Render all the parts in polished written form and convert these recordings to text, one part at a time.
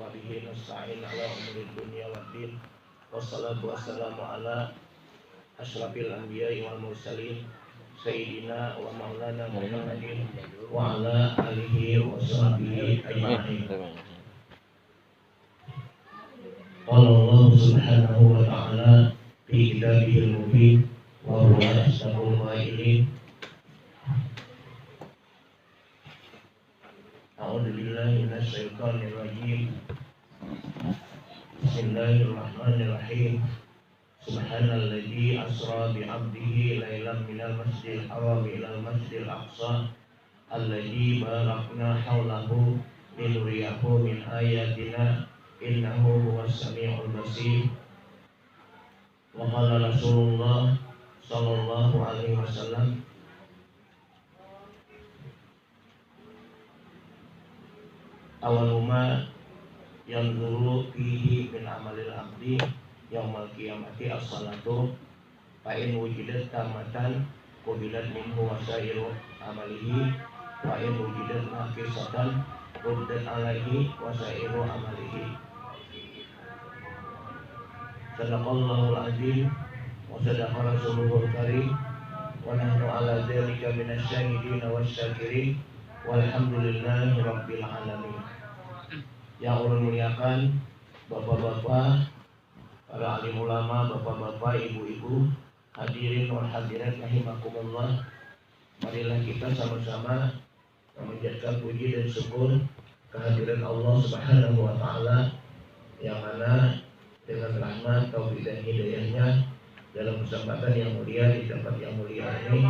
wa bihi nasta'in ala umuri dunya waddin. Wassalatu wassalamu ala asyrafil anbiya'i wal mursalin sayyidina wa maulana Muhammadin wa ala alihi wa sahbihi ajma'in. Qala Allah subhanahu wa ta'ala fi kitabihil mubin wa huwa asdaqul qailin. A'udzu billahi minasy syaithanir rajim. Bismillahirrahmanirrahim. Subhanalladzi asra bi 'abdihi lailan minal masjidil haram ilal masjidil aqsa alladzi barakna haulahu linuriyahu min ayatina innahu huwas samiul basir. Wa qala Rasulullah sallallahu alaihi wasallam awaluma yanzuru fihi min amalil abdi yaumal qiyamati as-salatu fa in wujidat tamatan qubilat minhu wasairu amalihi wa in wujidat naqisatan ruddat alaihi wasairu amalihi. Sadaqallahul azim wa sadaqa rasulullahul karim wa nahnu ala dzalika minasyahidin wasyakirin walhamdulillahi rabbil alamin. Yang ulun muliakan bapak-bapak, para alim ulama, bapak-bapak, ibu-ibu, hadirin wal hadirat rahimakumullah. Marilah kita sama-sama memanjatkan puji dan syukur kehadiran Allah Subhanahu wa taala yang mana dengan rahmat, taufik dan hidayahnya dalam kesempatan yang mulia di tempat yang mulia ini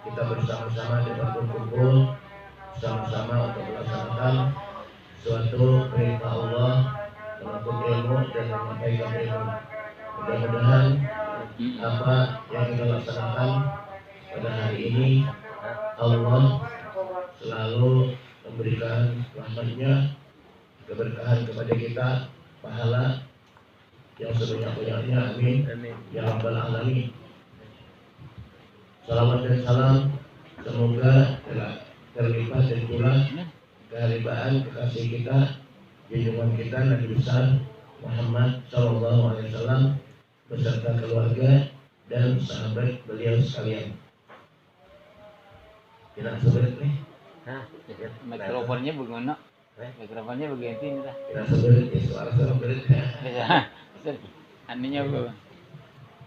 kita bersama-sama dapat berkumpul sama-sama untuk melaksanakan suatu perintah Allah, menuntut ilmu dan menyampaikan ilmu. Mudah-mudahan apa yang kita laksanakan pada hari ini Allah selalu memberikan rahmatnya, keberkahan kepada kita, pahala yang sebanyak-banyaknya, amin ya rabbal alamin. Salawat dan salam semoga terlimpah dan pula keharibaan kekasih kita, junjungan kita Nabi besar Muhammad sallallahu alaihi wasallam beserta keluarga dan sahabat beliau sekalian. Tidak seberit nih. Mikrofonnya bagaimana? Mikrofonnya begini dah. Tidak seberit ya, suara berit. Aninya bu.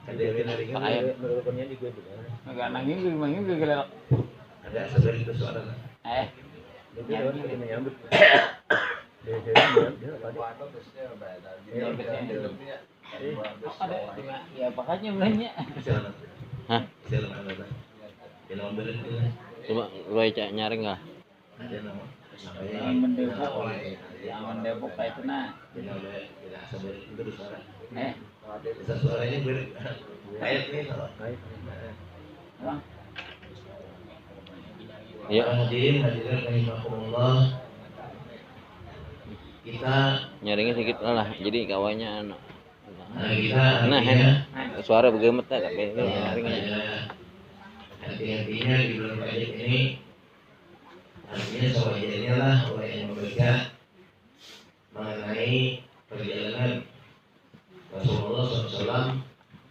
Ada yang naringin mikrofonnya di gue bukan. Enggak nanging gue gelap. Ada seberit itu suara. Nyambut. Ya pakainya belanja. Hah? Coba lu cek nyaring nggak? Jangan mendebok kayak itu nah. Bisa suaranya kait nih kalau. Ya. Hadirin rahimakumullah. Kita Nyaringnya sedikit lah, jadi kawannya anak. Nah, Suara bergemet tak tapi nyaringnya. Hati-hatinya di bulan Rajab ini artinya sewajarnya lah orang yang membaca mengenai perjalanan Rasulullah SAW,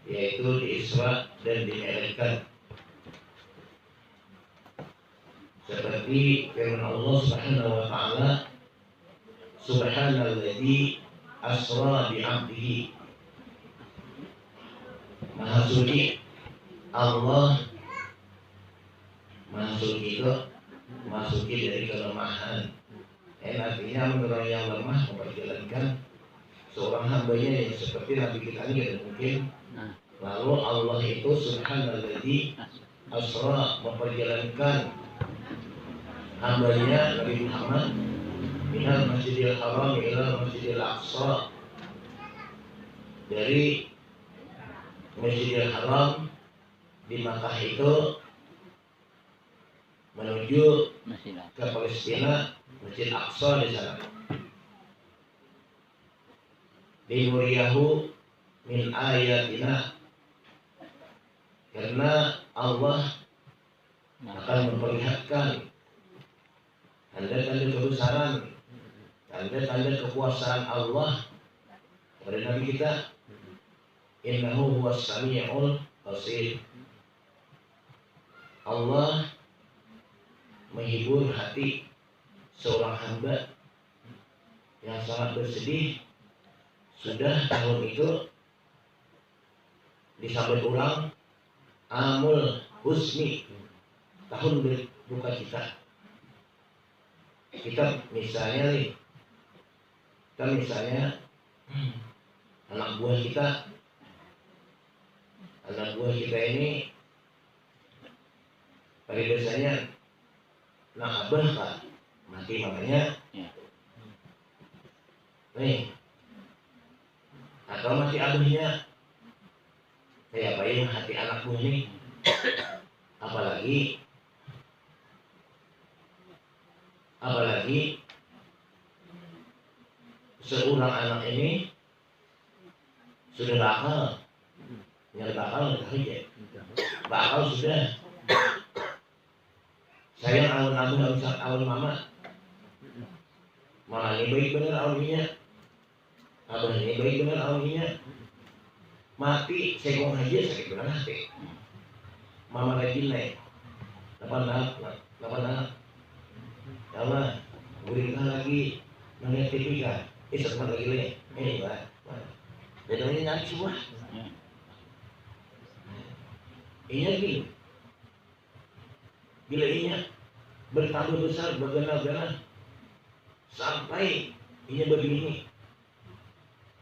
yaitu di Isra dan di Mi'raj. Seperti firman Allah Subhanahu wa taala, Subhanalladzi asra bi 'abdihi. Maha suci Allah, masuki itu masuki dari kelemahan. Artinya menurut yang lemah memperjalankan seorang hambanya yang seperti Nabi kita ini tidak mungkin. Lalu Allah itu Subhanalladzi asra memperjalankan hambanya Nabi Muhammad minal masjidil haram ila masjidil aqsa, dari masjidil haram di Makkah itu menuju ke Palestina, Masjid Aqsa di sana. Linuriyahu min ayatina, karena Allah akan memperlihatkan tanda-tanda kebesaran tanda-tanda kekuasaan Allah pada Nabi kita, innahu huwas sami'ul basir. Allah menghibur hati seorang hamba yang sangat bersedih. Sudah tahun itu disambut ulang amul husni, tahun berduka cita. Kita misalnya nih, anak buah kita ini pada biasanya nah abah kak mati mamanya nih, atau mati abahnya, kayak bayi hati anak buah nih. Apalagi seorang anak ini sudah bakal, nyari bakal sudah sayang awal abah awal mama ini baik bener awalnya, abah ini baik bener awalnya, mati segong aja sakit bener hati. Mama rajin naik 8 anak ya Allah, berikan lagi melihat TV kan, sebentar lagi nih, Pak, bedanya nyari semua. Iya gini, bila ini bertambah besar bergana-gana sampai ini begini,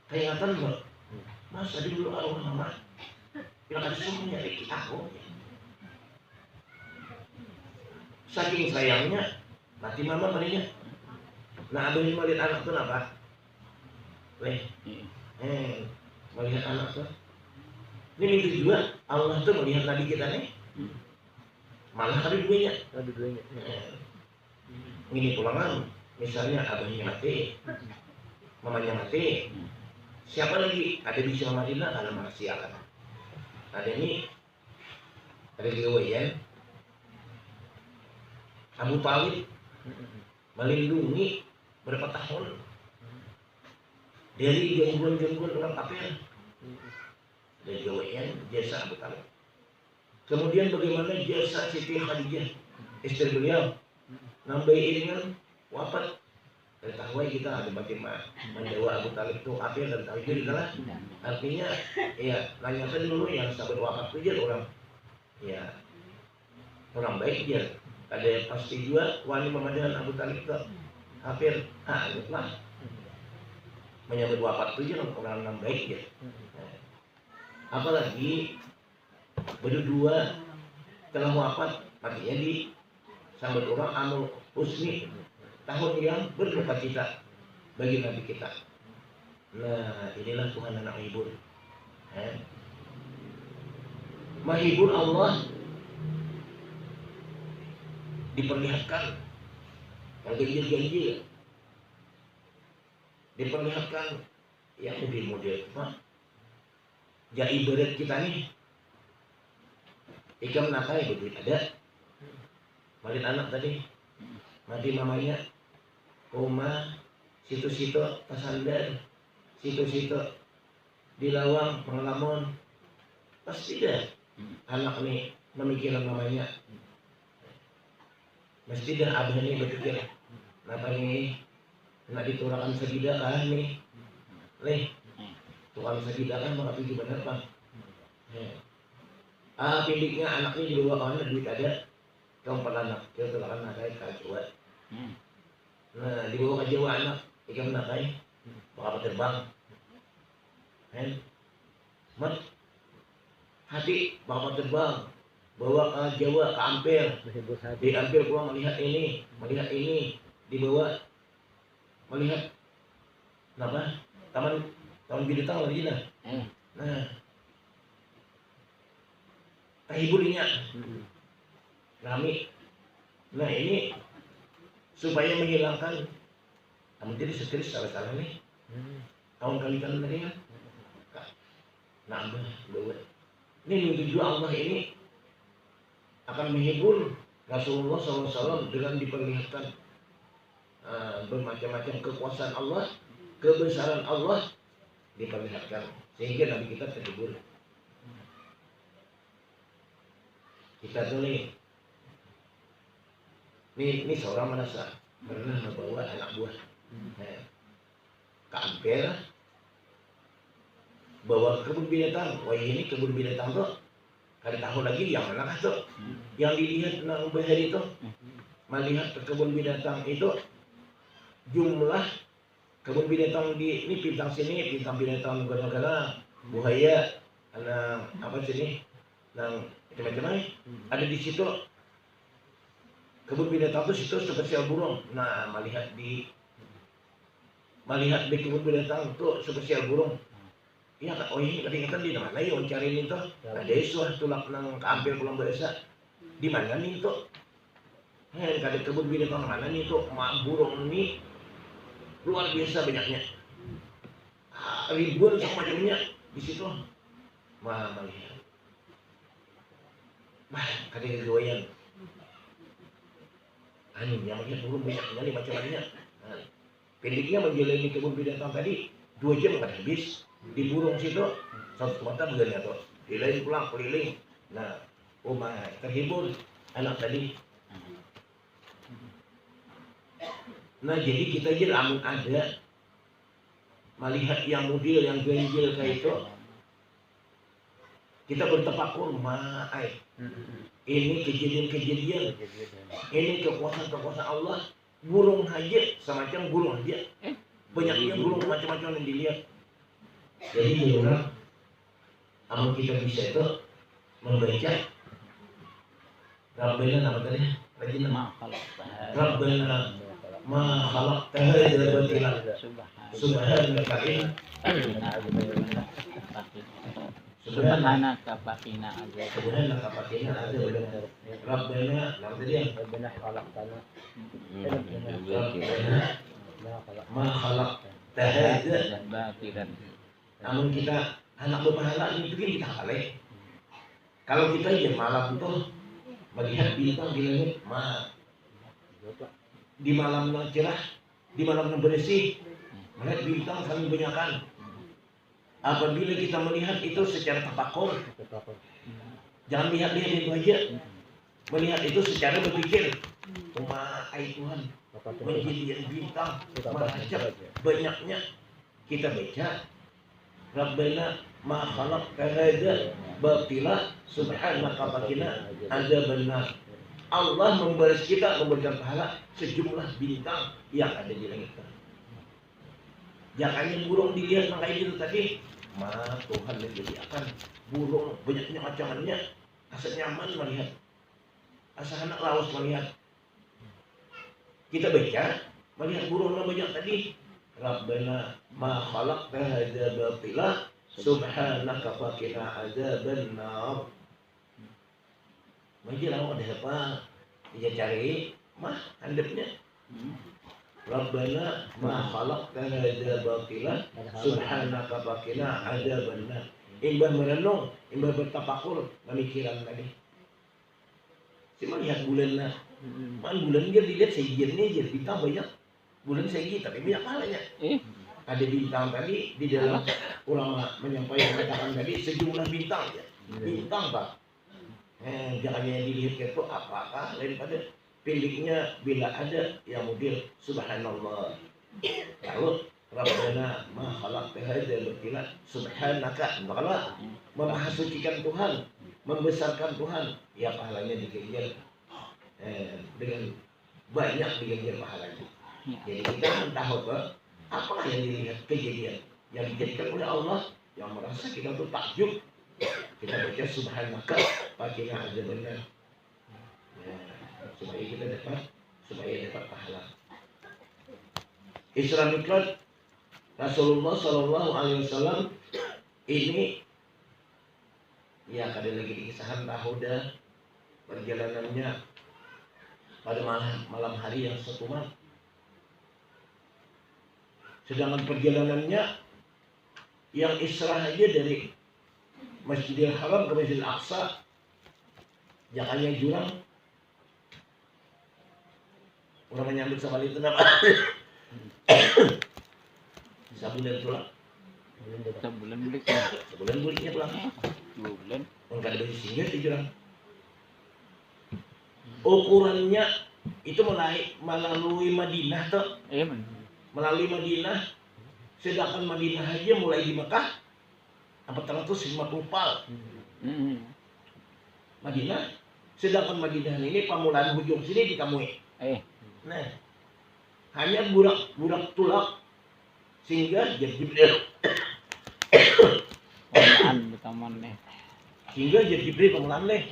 keingatan loh, masa dulu arwah mama bilang ada semuanya nyari aku, saking sayangnya mati mama marinya. Nah abah ini melihat anak tuh apa? Melihat anak tuh. Ini mimpi juga Allah tuh melihat Nabi kita nih. Malah ada duanya. Ini pulangan, misalnya abahnya mati, mamanya mati. Siapa lagi? Ada di Madinah, ada manusia kan. Ada ini, ada Gawayan, Abu Talib melindungi berapa tahun dari gangguan-gangguan orang kafir. Dari Gawayan jasa Abu Talib. Kemudian bagaimana jasa Siti Khadijah, istri beliau, nambahin kan wafat. Dari tahu kita ada bagaimana menjawab Abu Talib itu kafir dan tahu jadi kalah. Artinya ya nanyakan dulu yang sahabat wafat itu orang ya orang baik dia. Ada yang pasti juga wali memadai Abu Talib itu kafir. Lah menyambut wafat itu orang baik ya. Apalagi berdua telah wafat, matinya di sambut orang amul husni, tahun yang berduka cita bagi Nabi kita. Nah inilah Tuhan anak menghibur. Menghibur Allah diperlihatkan yang ganjil-ganjil, diperlihatkan yang model-model jadi berat kita nih ikam nakai begitu ada malit anak tadi mati mamanya koma situ-situ pasandar situ-situ di lawang pengalaman pasti dah anak nih memikirkan mamanya. Mesti dah abah ini berpikir, kenapa nih nak diturakan segidak kan nih, tukang segidak kan mau pergi bener bang. Pindiknya anak ini dibawa ke mana duit ada, kamu pernah nak, dia turakan nakai kacau. Nah dibawa ke Jawa anak, ikan nakai, bakal terbang. Mat, hati bakal terbang. Bawa ke Jawa, ke Ampir. Di Ampir gua melihat ini, dibawa melihat apa? Taman binatang lagi nah. Nah, terhiburnya kami. Nah ini supaya menghilangkan, kamu jadi setiris salah-salah nih. Tahun kali kan tadi kan? Nah, bawa. Ini tujuan Allah ini akan menghibur Rasulullah SAW dengan diperlihatkan bermacam-macam kekuasaan Allah, kebesaran Allah diperlihatkan sehingga Nabi kita terhibur. Kita tuh nih seorang merasa pernah membawa anak buah ke Ampel, bawa ke kebun binatang. Wah ini kebun binatang tuh kada tahu lagi yang mana tuh yang dilihat nang bahar itu. Melihat ke kebun binatang itu, jumlah kebun binatang di ini bintang sini, bintang binatang negara-negara, buaya, anak apa sini, nang macam-macam ada di situ. Kebun binatang itu situ spesial burung. Nah, melihat di kebun binatang itu spesial burung. Iya kan, oh ini keringatan di mana ya cari itu? Ada isu tulak nang keambil pulang bahasa. Di mana nih itu? Kada kebun binatang mana nih itu? Burung ini luar biasa banyaknya. Ribuan semacamnya di situ. Melihat. Kada kegoyan. Yang melihat burung banyaknya nih macam-macamnya. Pendeknya menjalani kebun binatang tadi 2 jam kan habis. Di burung situ satu mata begini tuh. Dilain pulang keliling. Nah, terhibur anak tadi. Nah, jadi kita aja amun ada melihat yang model yang ganjil kayak itu, kita bertafakur, ini kejadian-kejadian, ini kekuasaan Allah. Burung aja semacam burung aja, banyaknya burung macam-macam yang dilihat. Jadi orang amun kita bisa itu membaca Rabbana nama tadi rajin Rabbana ma khalaqta hadza batila subhanaka Subhanaka fakina aja. Subhanaka fakina aja. Rabbana nama tadi yang Rabbana khalaqtana ma khalaqta hadza batilan. namun kita anak berpahala ini mungkin kita kalah. Kalau kita aja malam tuh melihat bintang di langit, di malam yang cerah, di malam yang bersih, melihat bintang saling banyakkan. Apabila kita melihat itu secara tafakur, jangan lihat-lihat itu aja. Melihat itu secara berpikir, Tuhan, menjadi bintang, mengajak banyaknya. Kita baca Rabbana ma khalaqta hadza batila subhanaka fakina adzabannar. Allah membalas kita, memberikan pahala sejumlah bintang yang ada di langit. Jangan burung dilihat kayak gitu tadi. Tuhan menyediakan burung banyaknya macamnya, asa nyaman melihat, asa anak lawas melihat. Kita baca melihat burung banyak tadi. Rabbana ma khalaqta hadza batila subhanaka fakina adzabannar. Mungkin ada apa? Dia cari handapnya. Rabbana ma khalaqta hadza batila subhanaka fakina adzabannar. Imbah merenung, imbah bertafakur, memikiran tadi. Si melihat bulan bulan dia dilihat sejiannya aja, bintang banyak. Bulan segi tapi banyak pahalanya. Ada bintang tadi di dalam ulama menyampaikan katakan tadi sejumlah bintang ya. Bintang Pak. Jangan yang dilihat itu apakah daripada pilihnya bila ada yang model subhanallah. Kalau Rabbana ma khalaqta hadza batila subhanaka. Kalau memahasucikan Tuhan, membesarkan Tuhan, ya pahalanya diganjar dengan banyak diganjar pahalanya. Jadi kita tahu apa yang dilihat kejadian yang dijadikan oleh Allah yang merasa kita tuh takjub. Kita baca subhanaka fakina adzabannar. Supaya kita dapat pahala. Isra Mi'raj Rasulullah Shallallahu Alaihi Wasallam ini ya kada lagi dikisahan tahu dah perjalanannya pada malam hari yang satu malam. Sedangkan perjalanannya yang Isra aja dari Masjidil Haram ke Masjidil Aqsa, jalannya jurang. orang menyambut sama itu apa? Sebulan pulang. Sebulan beli. Sebulan buliknya pulang. 2 bulan. Enggak ada beli singgah di jurang. Ukurannya itu melalui Madinah tuh, Iya man. melalui Madinah. Sedangkan Madinah aja mulai di Mekah 450 pal. Madinah. Sedangkan Madinah ini pamulaan hujung sini di Kamui. Nah, hanya burak tulak sehingga jadi Jibril. Pamulaan betaman nih. Sehingga jadi Jibril pamulaan leh.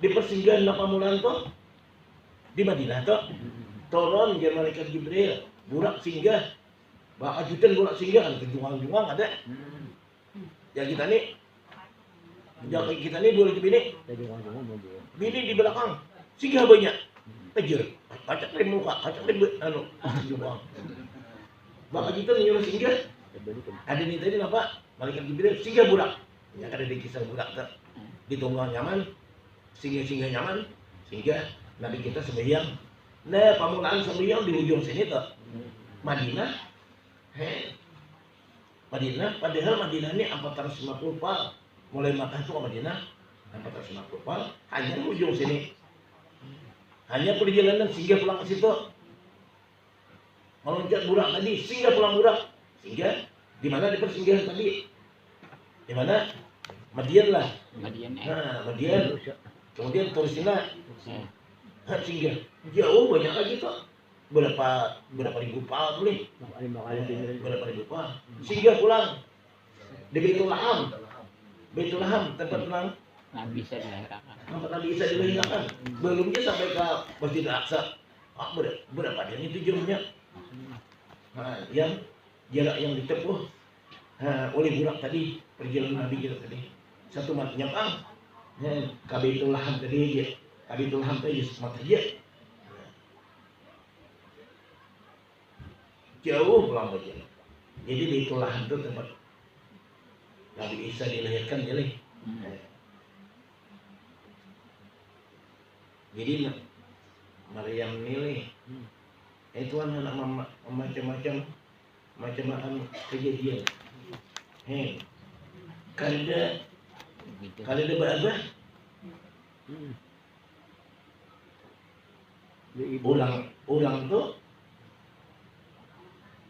Di persinggahan pamulaan tuh di Madinah tuh turun jadi malaikat Jibril, burak singgah. Bak ajudan burak singgah kan kejungang-jungang ada. Ya kita nih boleh bini. Bini di belakang singgah banyak. Kejar, kacak lem muka, kacak lem jungang. Bak ajudan nyuruh singgah. Ada nih tadi apa? Malaikat Jibril singgah burak. Ya ada di kisah burak tuh. Di tunggal nyaman, singgah nyaman, sehingga Nabi kita sembahyang. Nah, pamulaan sembahyang di ujung sini tuh. Madinah. Madinah, padahal Madinah ini 450 pal. Mulai Makkah itu ke Madinah 450 pal, hanya di ujung sini. Hanya perjalanan singgah pulang ke situ. Meloncat burak tadi, singgah pulang burak. Singgah di mana di persinggahan tadi? Di mana? Madian lah. Madian. Nah, Madian. Kemudian Tursina. Singgah. Jauh banyak lagi tuh. Berapa ribu pal boleh? Berapa ribu pal? Singgah pulang. Di Baitul Laham. Baitul Laham tempat pulang. Nabi bisa dilahirkan. Tempat Nabi Isa dilahirkan. Belumnya sampai ke Masjid Al-Aqsa. Berapa dia itu jamnya? Nah, yang jarak yang ditempuh oleh burak tadi, perjalanan Nabi kita tadi. Satu matinya Kang. Baitul Laham tadi aja. Baitul Laham tadi semata aja. Jauh pulang aja. Jadi Baitul Laham itu tempat Nabi Isa dilahirkan jadi. Jadi Maryam nilai itu anak macam-macam kejadian. Kalau ada berapa? Ulang tuh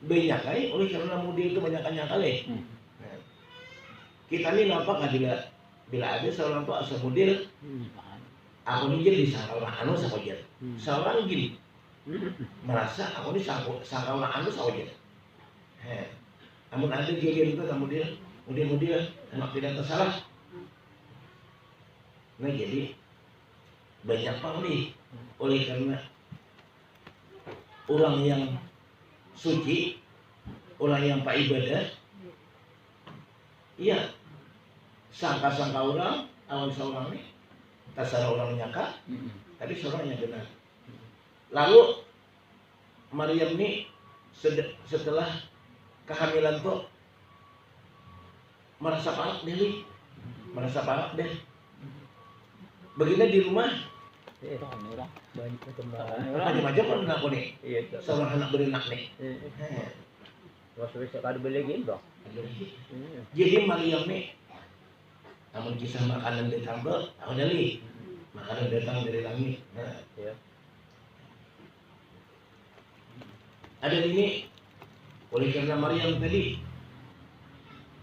banyak kali, oleh karena mudi itu banyak kali. Kita ini nampak bila ada seorang tuh asal model, aku ini jadi sangka orang anu sahaja. Seorang gini merasa aku ini sangka orang anu sahaja. Namun ada kejadian itu kemudian anak tidak tersalah. Nah jadi banyak nih oleh karena orang yang suci, orang yang pak ibadah, iya sangka-sangka orang, awal seorang nih, terserah orang nyangka, tapi seorang yang benar. Lalu Maryam ini setelah kehamilan tuh merasa panik deh. Begini di rumah macam-macam kan aku nih, seorang anak berenak nih. Jadi Maryam nih, namun kisah makanan ditambah, aku dari makanan datang dari langit. Ada ini oleh karena Maryam tadi,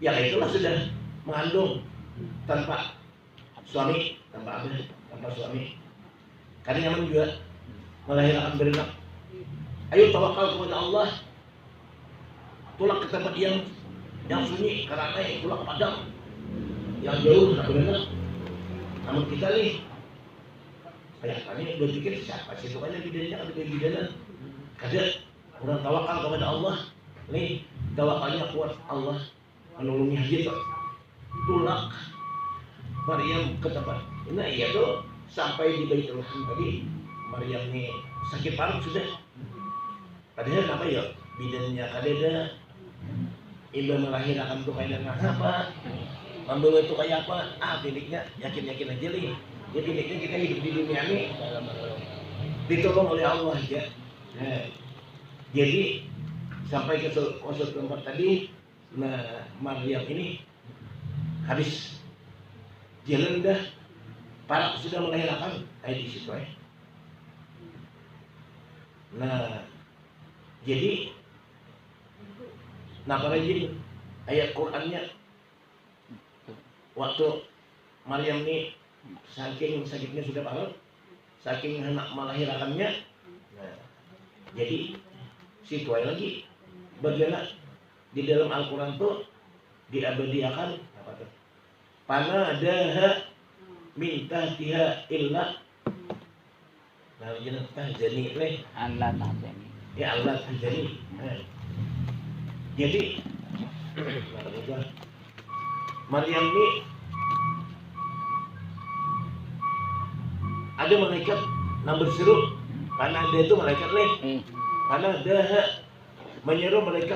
ya itulah sudah mengandung tanpa suami, tanpa suami. Karena nyaman juga melahirkan berenak. Ayo tawakal kepada Allah. Tulak ke tempat yang sunyi, karena tulak ke padang yang jauh, tak berenak. Namun kita nih, kayak kami berpikir siapa sih itu kan yang bidannya, ada bidanan. Kada orang tawakal kepada Allah. Nih tawakalnya kuat, Allah menolongnya gitu. Tulak Maryam ke tempat. Nah iya tuh sampai di Baitul Laham tadi Maryam nih sakit parah sudah. Padahal apa ya bidannya kadeda ibu melahirkan tuh kayak apa, membawa itu kayak apa? Biliknya yakin aja nih. Ya biliknya kita hidup di dunia ini ditolong oleh Allah aja. Nah, jadi sampai ke episode keempat tadi, nah Maryam ini habis jalan dah, para sudah melahirkan, di situ ya. Nah, jadi, nah para jin ayat Qurannya waktu Maryam ini saking sakitnya sudah parah, saking hendak melahirkannya, nah, jadi si tuai lagi bagaimana di dalam Al-Quran tuh diabadiakan apa tuh? Panadaha minta tiha illa, nah jangan tahjani leh, Allah tahjani. ya Allah tahjani. Nah, jadi Maryam ini ada malaikat yang berseru, karena ada itu malaikat leh, karena ada menyeru malaikat